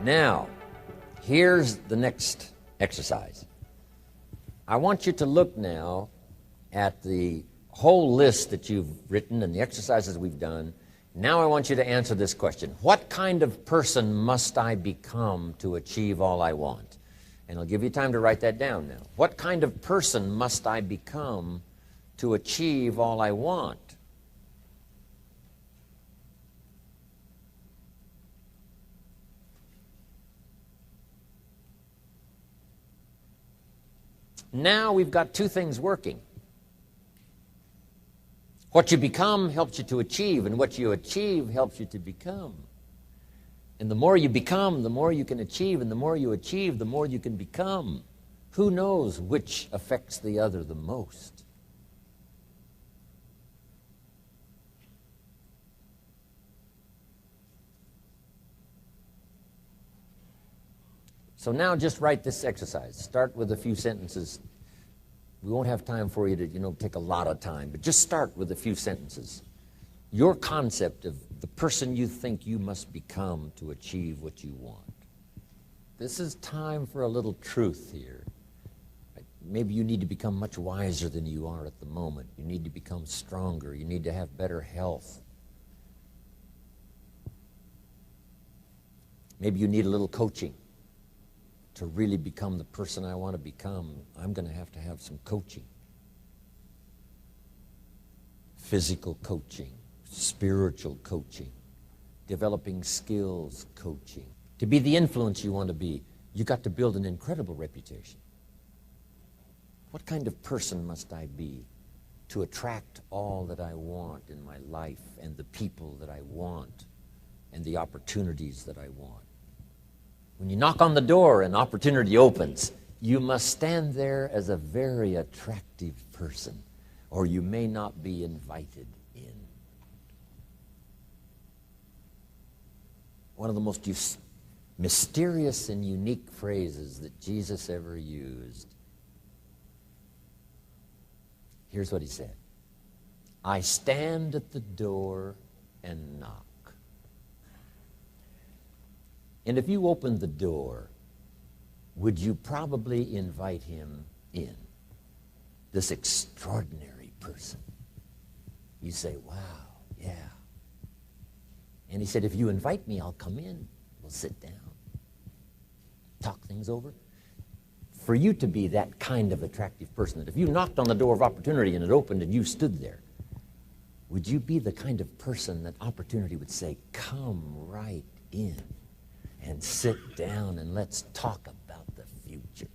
Now, here's the next exercise. I want you to look now at the whole list that you've written and the exercises we've done. Now I want you to answer this question. What kind of person must I become to achieve all I want? And I'll give you time to write that down now. What kind of person must I become to achieve all I want? Now we've got two things working. What you become helps you to achieve, and what you achieve helps you to become. And the more you become, the more you can achieve, and the more you achieve, the more you can become. Who knows which affects the other the most? So now just write this exercise. Start with a few sentences. We won't have time for you to, take a lot of time, but just start with a few sentences. Your concept of the person you think you must become to achieve what you want. This is time for a little truth here. Maybe you need to become much wiser than you are at the moment. You need to become stronger. You need to have better health. Maybe you need a little coaching. To really become the person I want to become, I'm going to have some coaching. Physical coaching, spiritual coaching, developing skills coaching. To be the influence you want to be, you got to build an incredible reputation. What kind of person must I be to attract all that I want in my life and the people that I want and the opportunities that I want? When you knock on the door and opportunity opens, you must stand there as a very attractive person, or you may not be invited in. One of the most mysterious and unique phrases that Jesus ever used. Here's what he said. I stand at the door and knock. And if you opened the door, would you probably invite him in? This extraordinary person. You say, wow, yeah. And he said, if you invite me, I'll come in. We'll sit down. Talk things over. For you to be that kind of attractive person, that if you knocked on the door of opportunity and it opened and you stood there, would you be the kind of person that opportunity would say, come right in? And sit down and let's talk about the future.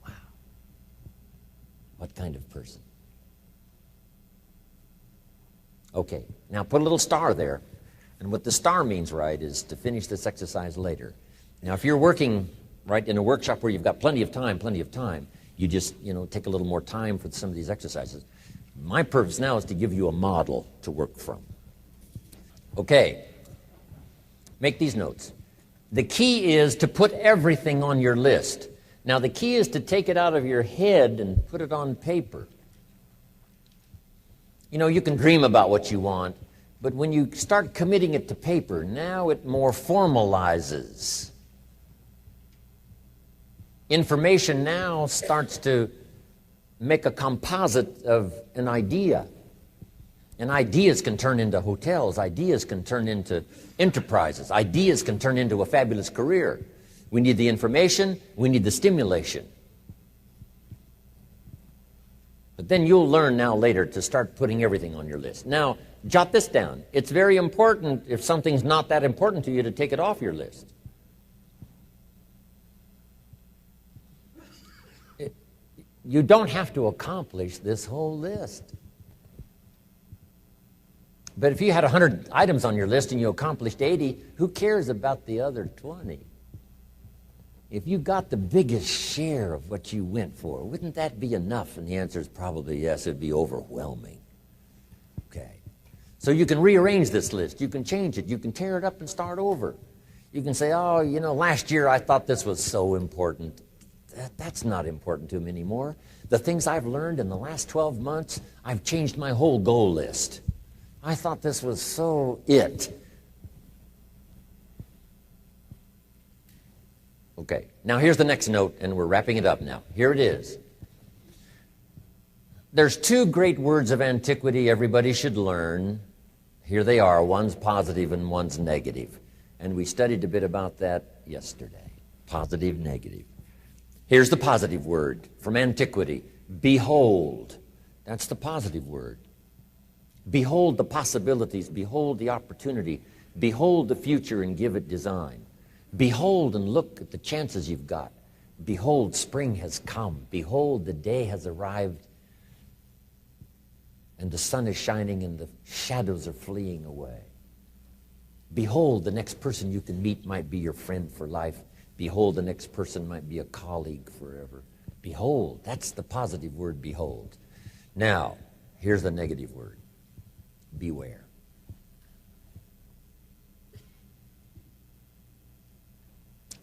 Wow. What kind of person? Okay, now put a little star there. And what the star means, right, is to finish this exercise later. Now, if you're working, right, in a workshop where you've got plenty of time, you just, take a little more time for some of these exercises. My purpose now is to give you a model to work from. Okay. Make these notes. The key is to put everything on your list. Now, the key is to take it out of your head and put it on paper. You can dream about what you want, but when you start committing it to paper, now it more formalizes. Information now starts to make a composite of an idea. And ideas can turn into hotels. Ideas can turn into enterprises. Ideas can turn into a fabulous career. We need the information. We need the stimulation. But then you'll learn now later to start putting everything on your list. Now, jot this down. It's very important, if something's not that important to you, to take it off your list. You don't have to accomplish this whole list. But if you had 100 items on your list and you accomplished 80, who cares about the other 20? If you got the biggest share of what you went for, wouldn't that be enough? And the answer is probably yes. It'd be overwhelming. Okay. So you can rearrange this list. You can change it. You can tear it up and start over. You can say, oh, last year I thought this was so important. That's not important to me anymore. The things I've learned in the last 12 months, I've changed my whole goal list. I thought this was so it. Okay, now here's the next note, and we're wrapping it up now. Here it is. There's two great words of antiquity everybody should learn. Here they are. One's positive and one's negative. And we studied a bit about that yesterday. Positive, negative. Here's the positive word from antiquity. Behold. That's the positive word. Behold the possibilities. Behold the opportunity. Behold the future and give it design. Behold and look at the chances you've got. Behold, spring has come. Behold, the day has arrived. And the sun is shining and the shadows are fleeing away. Behold, the next person you can meet might be your friend for life. Behold, the next person might be a colleague forever. Behold, that's the positive word, behold. Now, here's the negative word. Beware.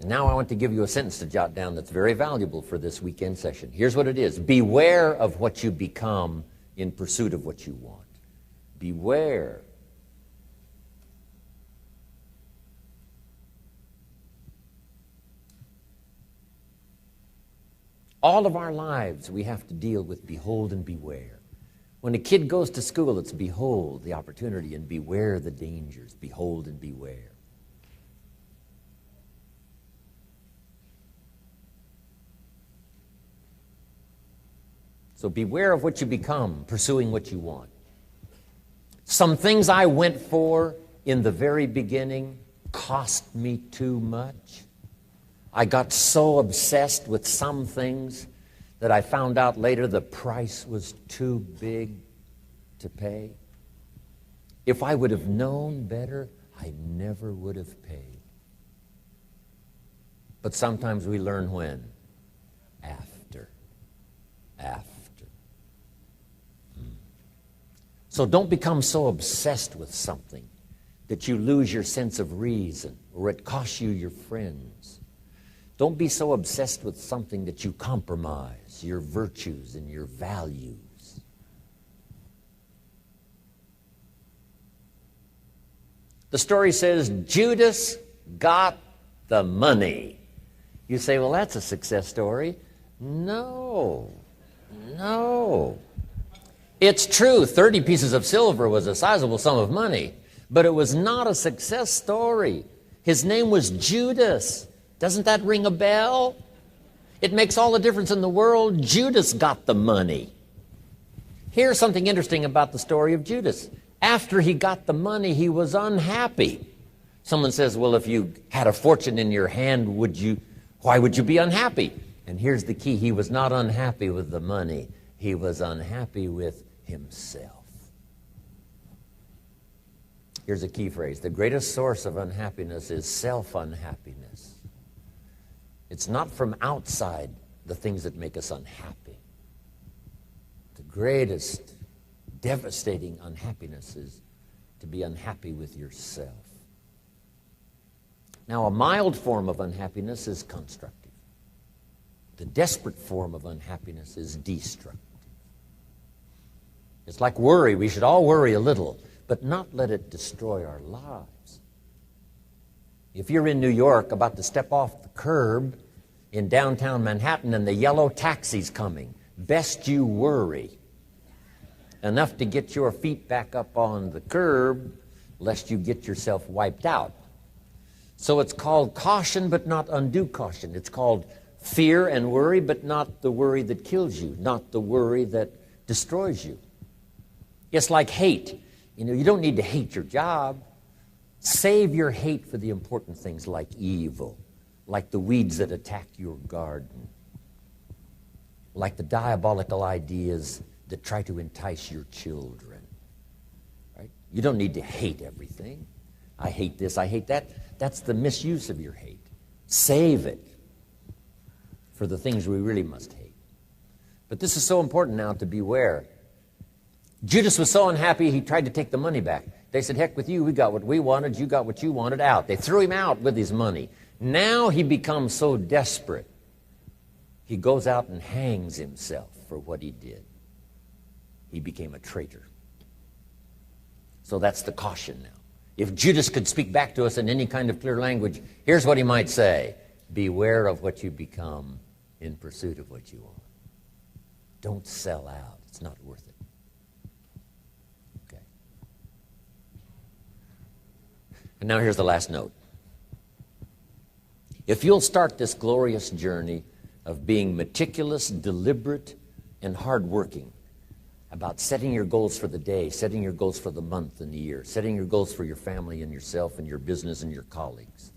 And now I want to give you a sentence to jot down that's very valuable for this weekend session. Here's what it is. Beware of what you become in pursuit of what you want. Beware. All of our lives we have to deal with behold and beware. When a kid goes to school, it's behold the opportunity and beware the dangers. Behold and beware. So beware of what you become, pursuing what you want. Some things I went for in the very beginning cost me too much. I got so obsessed with some things that I found out later the price was too big to pay. If I would have known better, I never would have paid. But sometimes we learn when? After. So don't become so obsessed with something that you lose your sense of reason or it costs you your friends. Don't be so obsessed with something that you compromise your virtues and your values. The story says Judas got the money. You say, well, that's a success story. No. It's true, 30 pieces of silver was a sizable sum of money, but it was not a success story. His name was Judas. Doesn't that ring a bell? It makes all the difference in the world. Judas got the money. Here's something interesting about the story of Judas. After he got the money, he was unhappy. Someone says, well, if you had a fortune in your hand, why would you be unhappy? And here's the key. He was not unhappy with the money. He was unhappy with himself. Here's a key phrase. The greatest source of unhappiness is self-unhappiness. It's not from outside the things that make us unhappy. The greatest devastating unhappiness is to be unhappy with yourself. Now, a mild form of unhappiness is constructive. The desperate form of unhappiness is destructive. It's like worry. We should all worry a little, but not let it destroy our lives. If you're in New York about to step off the curb in downtown Manhattan and the yellow taxi's coming, best you worry enough to get your feet back up on the curb lest you get yourself wiped out. So it's called caution but not undue caution. It's called fear and worry, but not the worry that kills you, not the worry that destroys you. It's like hate. You don't need to hate your job. Save your hate for the important things like evil, like the weeds that attack your garden, like the diabolical ideas that try to entice your children. Right? You don't need to hate everything. I hate this, I hate that. That's the misuse of your hate. Save it for the things we really must hate. But this is so important now to beware. Judas was so unhappy he tried to take the money back. They said, heck with you, we got what we wanted, you got what you wanted, out. They threw him out with his money. Now he becomes so desperate, he goes out and hangs himself for what he did. He became a traitor. So that's the caution now. If Judas could speak back to us in any kind of clear language, here's what he might say. beware of what you become in pursuit of what you want. Don't sell out. It's not worth it. Okay. And now here's the last note. If you'll start this glorious journey of being meticulous, deliberate, and hardworking about setting your goals for the day, setting your goals for the month and the year, setting your goals for your family and yourself and your business and your colleagues,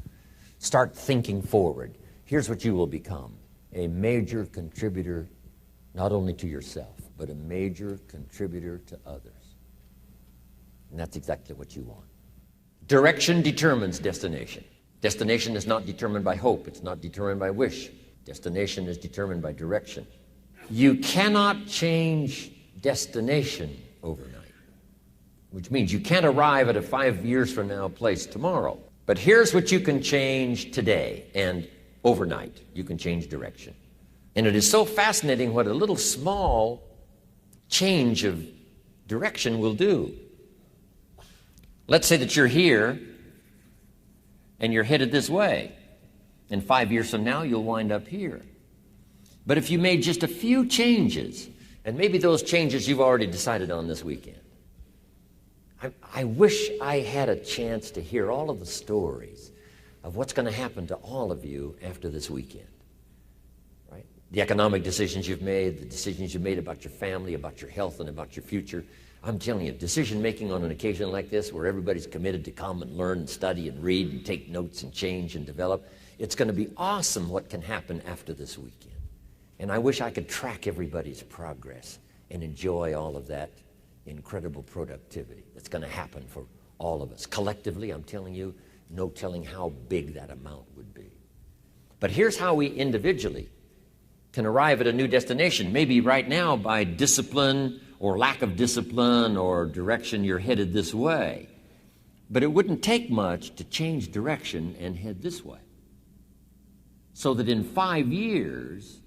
start thinking forward. Here's what you will become: a major contributor not only to yourself, but a major contributor to others. And that's exactly what you want. Direction determines destination. Destination is not determined by hope. It's not determined by wish. Destination is determined by direction. You cannot change destination overnight, which means you can't arrive at a 5 years from now place tomorrow. But here's what you can change today, and overnight you can change direction. And it is so fascinating what a little small change of direction will do. Let's say that you're here and you're headed this way, and 5 years from now you'll wind up here. But if you made just a few changes, and maybe those changes you've already decided on this weekend. I wish I had a chance to hear all of the stories of what's going to happen to all of you after this weekend. Right? The economic decisions you've made, the decisions you've made about your family, about your health, and about your future. I'm telling you, decision-making on an occasion like this, where everybody's committed to come and learn and study and read and take notes and change and develop, it's going to be awesome what can happen after this weekend. And I wish I could track everybody's progress and enjoy all of that incredible productivity that's going to happen for all of us. Collectively, I'm telling you, no telling how big that amount would be. But here's how we individually can arrive at a new destination. Maybe right now by discipline or lack of discipline or direction, you're headed this way. But it wouldn't take much to change direction and head this way. So that in 5 years,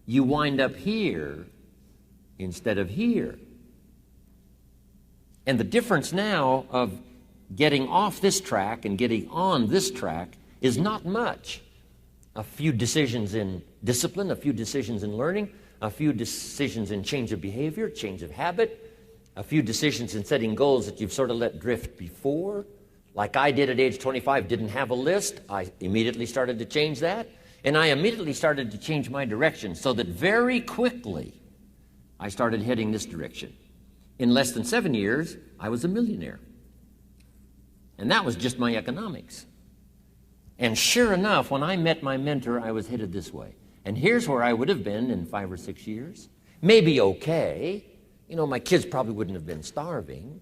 you wind up here instead of here. And the difference now of getting off this track and getting on this track is not much. A few decisions in discipline, a few decisions in learning, a few decisions in change of behavior, change of habit, a few decisions in setting goals that you've sort of let drift before. Like I did at age 25, didn't have a list. I immediately started to change that. And I immediately started to change my direction, so that very quickly I started heading this direction. In less than 7 years, I was a millionaire. And that was just my economics. And sure enough, when I met my mentor, I was headed this way. And here's where I would have been in 5 or 6 years. Maybe okay. You know, my kids probably wouldn't have been starving.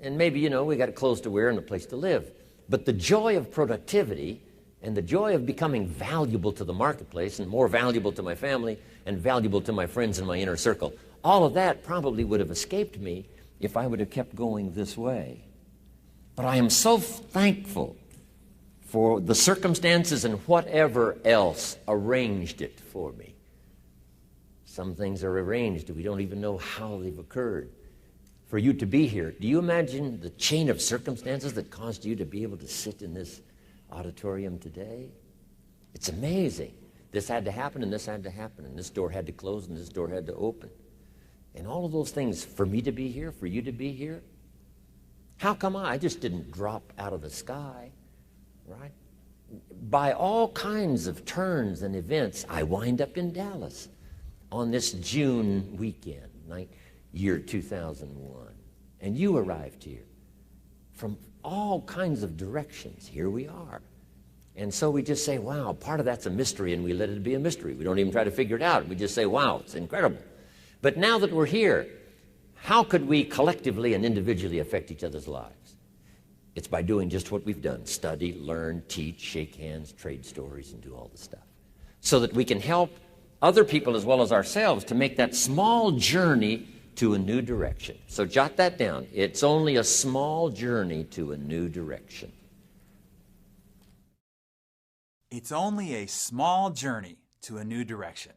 And maybe, you know, we got clothes to wear and a place to live. But the joy of productivity and the joy of becoming valuable to the marketplace and more valuable to my family and valuable to my friends in my inner circle, all of that probably would have escaped me if I would have kept going this way. But I am so thankful for the circumstances and whatever else arranged it for me. Some things are arranged, we don't even know how they've occurred. For you to be here, do you imagine the chain of circumstances that caused you to be able to sit in this auditorium today? It's amazing. This had to happen, and this had to happen, and this door had to close, and this door had to open. And all of those things, for me to be here, for you to be here, how come I just didn't drop out of the sky, right? By all kinds of turns and events, I wind up in Dallas on this June weekend, year 2001. And you arrived here from all kinds of directions. Here we are. And so we just say, wow, part of that's a mystery, and we let it be a mystery. We don't even try to figure it out. We just say, wow, it's incredible. But now that we're here, how could we collectively and individually affect each other's lives? It's by doing just what we've done: study, learn, teach, shake hands, trade stories, and do all the stuff. So that we can help other people as well as ourselves to make that small journey to a new direction. So jot that down. It's only a small journey to a new direction. It's only a small journey to a new direction.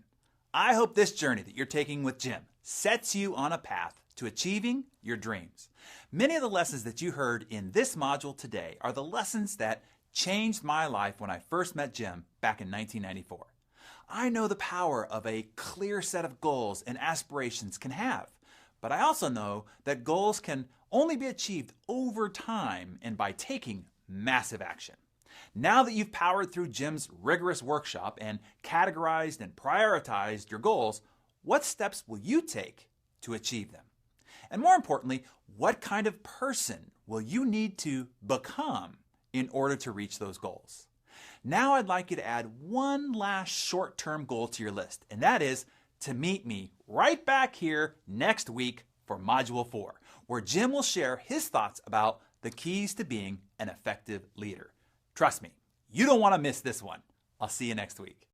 I hope this journey that you're taking with Jim sets you on a path to achieving your dreams. Many of the lessons that you heard in this module today are the lessons that changed my life when I first met Jim back in 1994. I know the power of a clear set of goals and aspirations can have, but I also know that goals can only be achieved over time and by taking massive action. Now that you've powered through Jim's rigorous workshop and categorized and prioritized your goals, what steps will you take to achieve them? And more importantly, what kind of person will you need to become in order to reach those goals? Now I'd like you to add one last short-term goal to your list, and that is to meet me right back here next week for Module 4, where Jim will share his thoughts about the keys to being an effective leader. Trust me, you don't want to miss this one. I'll see you next week.